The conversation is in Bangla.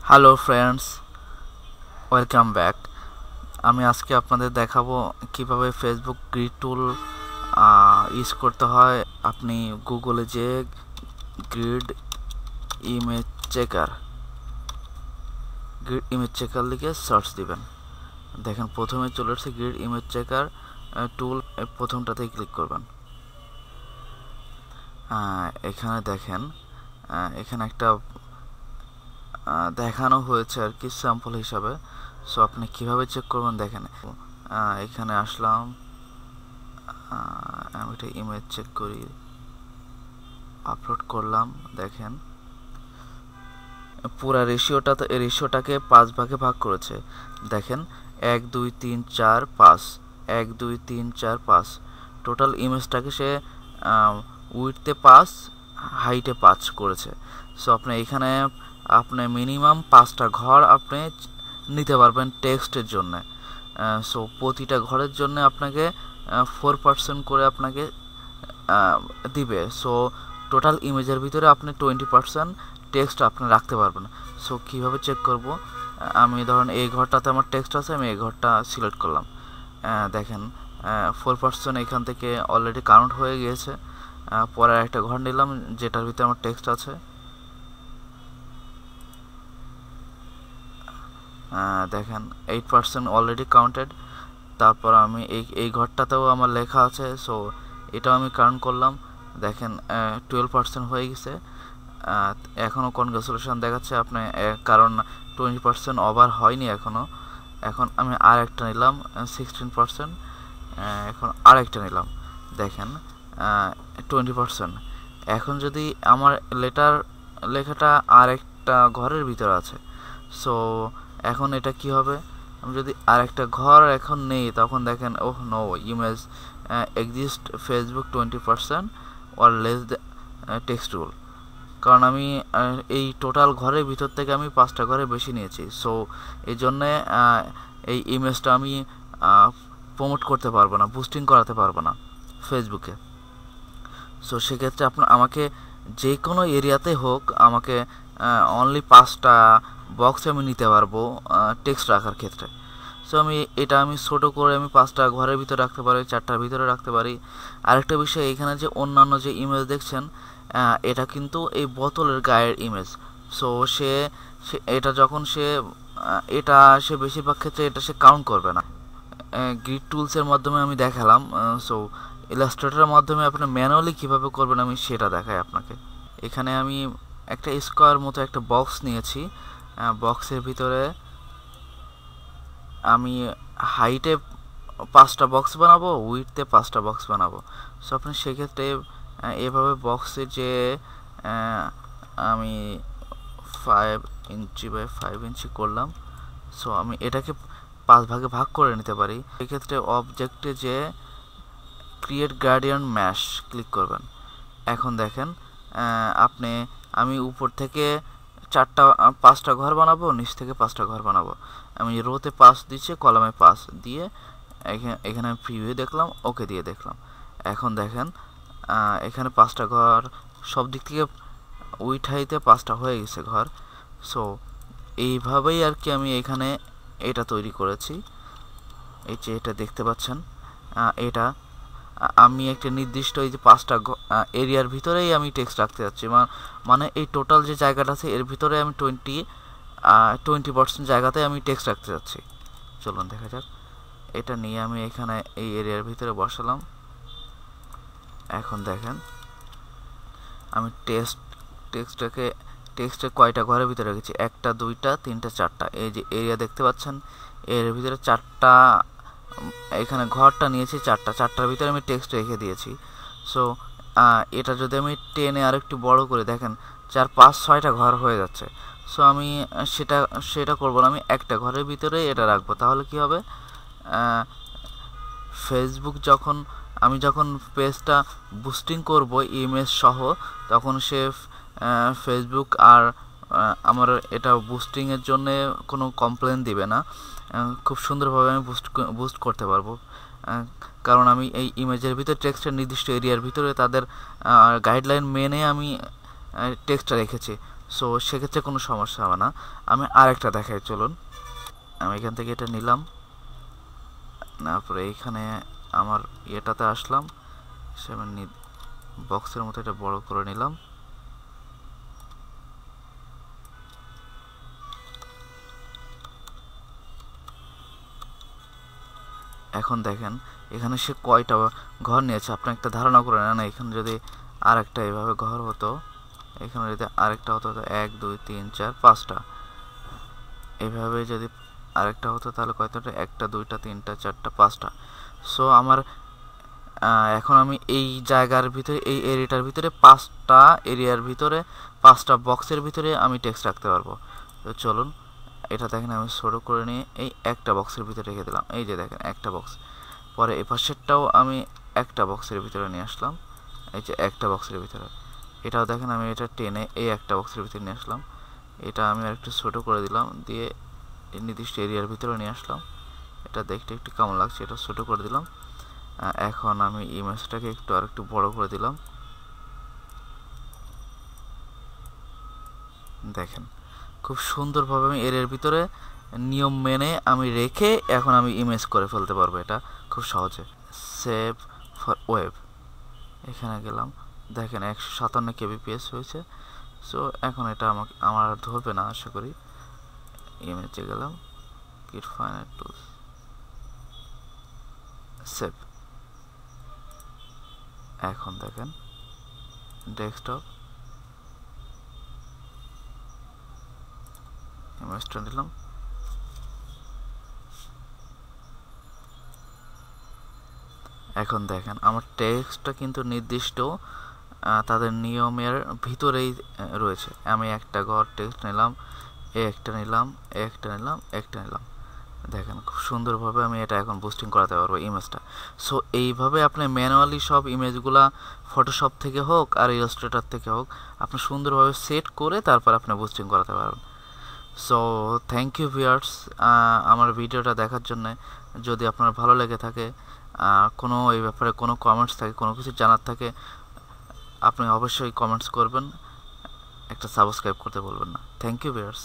Hello friends, welcome back. আমি আজকে আপনাদের দেখাবো কিভাবে ফেসবুক গ্রিড টুল ইউজ করতে হয়। আপনি গুগলে যে গ্রিড ইমেজ চেকার লিখে সার্চ দিবেন। দেখেন প্রথমে চলে আসছে গ্রিড ইমেজ চেকার টুল, প্রথমটাতেই ক্লিক করবেন। এখানে দেখেন, এখানে একটা দেখানো হয়েছে আর কি স্যাম্পল হিসাবে। সো আপনি কিভাবে চেক করবেন দেখেন। এখানে আসলাম, আমি একটা ইমেজ চেক করি, আপলোড করলাম। দেখেন পুরা রেশিওটাকে 5 ভাগে ভাগ করেছে। দেখেন 1 2 3 4 5, 1 2 3 4 5 টোটাল ইমেজটাকে সে উইডথে 5, হাইটে 5 করেছে। সো আপনি এখানে আপনি মিনিমাম 5টা ঘর আপনি নিতে পারবেন টেক্সটের জন্য। সো প্রতিটা ঘরের জন্য আপনাকে 4% করে আপনাকে দিবে। সো টোটাল ইমেজের ভিতরে আপনি 20% টেক্সট আপনি রাখতে পারবেন। সো কীভাবে চেক করব, আমি ধরেন এই ঘরটাতে আমার টেক্সট আছে, আমি এই ঘরটা সিলেক্ট করলাম। দেখেন 4% এখান থেকে অলরেডি কাউন্ট হয়ে গিয়েছে। পরে একটা ঘর নিলাম যেটার ভিতরে আমার টেক্সট আছে। দেখেন 8% অলরেডি কাউন্টেড। তারপর আমি এই ঘরটাতেও আমার লেখা আছে, সো এটাও আমি কাউন্ট করলাম। দেখেন 12% হয়ে গেছে। এখনও কনগ্রাচুলেশন দেখাচ্ছে আপনি, কারণ 20% ওভার হয়নি এখনও। এখন আমি আর একটা নিলাম 16%, এখন আর একটা নিলাম। দেখেন 20%। এখন যদি আমার লেখাটা আর একটা ঘরের ভিতরে আছে, সো এখন এটা কি হবে, আমি যদি আর একটা ঘর এখন নেই, তখন দেখেন oh no image exist Facebook 20% or less text rule. কারণ আমি এই টোটাল ঘরের ভিতর থেকে আমি 5টা ঘরে বেশি নিয়েছি। সো এই জন্যে এই ইমেজটা আমি প্রমোট করতে পারবো না, বুস্টিং করাতে পারবো না ফেসবুকে। সো সেক্ষেত্রে আমাকে যে কোনো এরিয়াতে হোক, আমাকে অনলি 5টা বক্স আমি নিতে পারবো টেক্সট রাখার ক্ষেত্রে। সো আমি ছোটো করে আমি 5টা ঘরের ভিতরে রাখতে পারি, 4টার ভিতরে রাখতে পারি। আরেকটা বিষয়, এখানে যে অন্যান্য যে ইমেজ দেখছেন, এটা কিন্তু এই বোতলের গায়ের ইমেজ। সো সে এটা যখন সে বেশিরভাগ ক্ষেত্রে এটা সে কাউন্ট করবে না। গ্রিড টুলসের মাধ্যমে আমি দেখালাম। সো ইলাস্ট্রেটরের মাধ্যমে আপনি ম্যানুয়ালি কীভাবে করবেন আমি সেটা দেখাই আপনাকে। এখানে আমি একটা স্কোয়ার মতো একটা বক্স নিয়েছি। বক্সের ভিতরে আমি হাইটে 5টা বক্স বানাবো, উইডথে 5টা বক্স বানাবো। সো আপনি সেক্ষেত্রে এভাবে বক্সে যে আমি 5 ইঞ্চি বাই 5 ইঞ্চি করলাম। সো আমি এটাকে 5 ভাগে ভাগ করে নিতে পারি। সেক্ষেত্রে অবজেক্টে যে ক্রিয়েট গার্ডিয়ান ম্যাশ ক্লিক করবেন। এখন দেখেন আমি উপর থেকে 5টা ঘর বানাবো, নিচ থেকে 5টা ঘর বানাবো। আমি রোতে 5 দিচ্ছি, কলামে 5 দিয়ে এখানে আমি প্রিভিউ দেখলাম, ওকে দিয়ে দেখলাম। এখন দেখেন এখানে 5টা ঘর সব দিক থেকে উইড হাইতে 5টা হয়ে গেছে ঘর। সো এইভাবেই আর কি আমি এখানে এটা তৈরি করেছি। এই যে এটা দেখতে পাচ্ছেন, এটা আমি একটা নির্দিষ্ট এই যে 5টা এরিয়ার ভিতরেই আমি টেক্সট রাখতে যাচ্ছি। মানে এই টোটাল যে জায়গাটা আছে এর ভিতরে আমি 20% জায়গাতে আমি টেক্সট রাখতে যাচ্ছি। চলুন দেখা যাক। এটা নিয়ে আমি এখানে এই এরিয়ার ভিতরে বসালাম। এখন দেখেন আমি টেক্সটে কয়টা ঘরের ভিতরে রেখেছি, 1টা 2টা 3টা 4টা। এই যে এরিয়া দেখতে পাচ্ছেন, এর ভিতরে 4টা, এখানে ঘরটা নিয়েছি 4টার ভিতরে আমি টেক্সট রেখে দিয়েছি। সো এটা যদি আমি টেনে আর একটু বড় করে দেখেন 4 5 6টা ঘর হয়ে যাচ্ছে। সো আমি সেটা করবো না, আমি একটা ঘরের ভিতরে এটা রাখবো। তাহলে কি হবে, ফেসবুক আমি যখন পেজটা বুস্টিং করব ইমেজ সহ, তখন ফেসবুক আর আমার এটা বুস্টিংয়ের জন্য কোনো কমপ্লেন দিবে না। খুব সুন্দরভাবে আমি বুস্ট করতে পারবো, কারণ আমি এই ইমেজের ভিতরে টেক্সটের নির্দিষ্ট এরিয়ার ভিতরে তাদের গাইডলাইন মেনে আমি টেক্সটটা রেখেছি। সো সেক্ষেত্রে কোনো সমস্যা হবে না। আমি আরেকটা দেখাই, চলুন। আমি এখান থেকে এটা নিলাম, তারপরে এইখানে আমার ইয়েটাতে আসলাম, আমি বক্সের মতো এটা বড় করে নিলাম। এখন দেখেন এখানে সে কয়টা ঘর নিয়েছে, আপনি একটা ধারণা করে নেন। এখানে যদি আরেকটা এভাবে ঘর হতো, এখানে যদি আরেকটা হতো, 1 2 3 4 5টা, এভাবে যদি আরেকটা হতো তাহলে কয়টা? 1টা 2টা 3টা 4টা 5টা। সো আমার এখন আমি এই জায়গার ভিতরে, এই এরিয়াটার ভিতরে 5টা এরিয়ার ভিতরে 5টা বক্সের ভিতরে আমি টেক্সট রাখতে পারবো। তো চলুন, এটা দেখেন আমি ছোট করে নিয়ে এই একটা বক্সের ভিতরে রেখে দিলাম। এই যে দেখেন একটা বক্স। পরে এই পাশেরটাও আমি একটা বক্সের ভিতরে নিয়ে আসলাম, এই যে একটা বক্সের ভিতরে। এটাও দেখেন আমি এটা টেনে এই একটা বক্সের ভিতরে নিয়ে আসলাম। এটা আমি আরেকটু ছোট করে দিলাম, দিয়ে নির্দিষ্ট এরিয়ার ভিতরে নিয়ে আসলাম। এটা দেখতে একটু কেমন লাগছে, এটা ছোট করে দিলাম। এখন আমি ইমেজটাকে একটু আরেকটু বড় করে দিলাম। দেখেন খুব সুন্দরভাবে আমি এর ভিতরে নিয়ম মেনে আমি রেখে এখন আমি ইমেজ করে ফেলতে পারবো এটা খুব সহজে। সেভ ফর ওয়েব, এখানে গেলাম, দেখেন 157 kbps হয়েছে। সো এখন এটা আমার আর ধরবে না আশা করি। ইমেজে গেলাম, কিট ফাইনাল টুলস, সেভ। এখন দেখেন ডেস্কটপ, ইমেজটা নিলাম। এখন দেখেন আমার টেক্সটটা কিন্তু নির্দিষ্ট তাদের নিয়মের ভিতরেই রয়েছে। আমি একটা ঘর টেক্সট নিলাম, একটা নিলাম, একটা নিলাম, একটা নিলাম। দেখেন খুব সুন্দরভাবে আমি এটা এখন বুস্টিং করাতে পারবো ইমেজটা। সো এইভাবে আপনি ম্যানুয়ালি সব ইমেজগুলা ফটোশপ থেকে হোক আর ইলাস্ট্রেটর থেকে হোক আপনি সুন্দরভাবে সেট করে তারপর আপনি বুস্টিং করাতে পারবেন। সো থ্যাংক ইউ ভিউয়ার্স আমার ভিডিওটা দেখার জন্য। যদি আপনার ভালো লেগে থাকে, কোনো এই ব্যাপারে কোনো কমেন্টস থাকে, কোনো কিছু জানার থাকে, আপনি অবশ্যই কমেন্টস করবেন, একটা সাবস্ক্রাইব করতে বলবেন না। Thank you viewers.